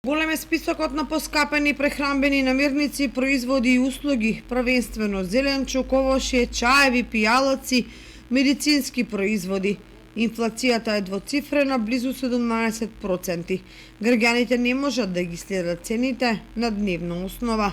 Голем е списокот на поскапени прехранбени намирници, производи и услуги, првенствено зеленчук, овошје, чаеви, пијалаци, медицински производи. Инфлацијата е двоцифрена, близу 17%. Граѓаните не можат да ги следат цените на дневна основа.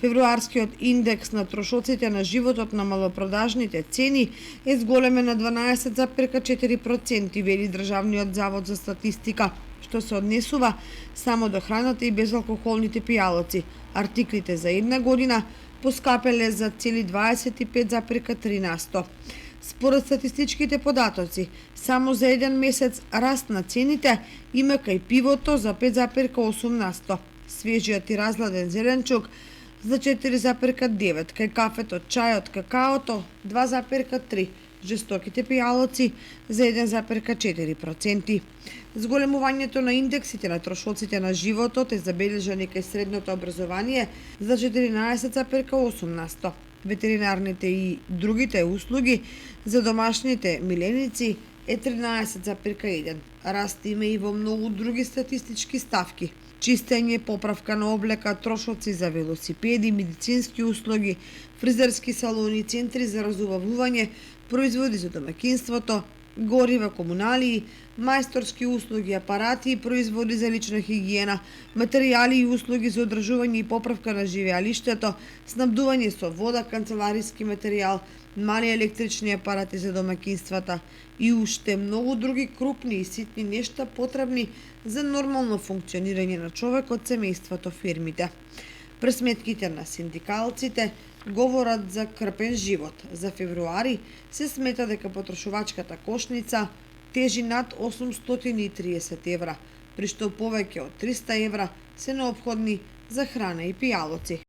Февруарскиот индекс на трошоците на животот на малопродажните цени е зголемен на 12,4%, вели Државниот завод за статистика, што се однесува само до храната и безалкохолните пијалаци. Артиклите за една година поскапеле за цели 25,3%. Според статистичките податоци, само за еден месец раст на цените има кај пивото за 5,8%, свежиот и разладен зеленчук за 4,9%, кај кафето, чајот, какаото 2,3%, жестоките пијалоци за 1,4%. Зголемувањето на индексите на трошоците на животот е забележано кај средното образование за 14,8%. Ветеринарните и другите услуги за домашните миленици е 13,1%. Раст има и во многу други статистички ставки. Чистење, поправка на облека, трошоци за велосипеди, медицински услуги, фризерски салони, центри за разубавување, производи за домаќинството, горива, комуналии, мајсторски услуги, апарати и производи за лична хигиена, материјали и услуги за одржување и поправка на живеалиштето, снабдување со вода, канцелариски материјал, мали електрични апарати за домаќинствата и уште многу други крупни и ситни нешта потребни за нормално функционирање на човекот, семејството, фирмите. Пресметките на синдикалците говорат за крпен живот. За февруари се смета дека потрошувачката кошница тежи над 830 евра, при што повеќе од 300 евра се неопходни за храна и пијалоци.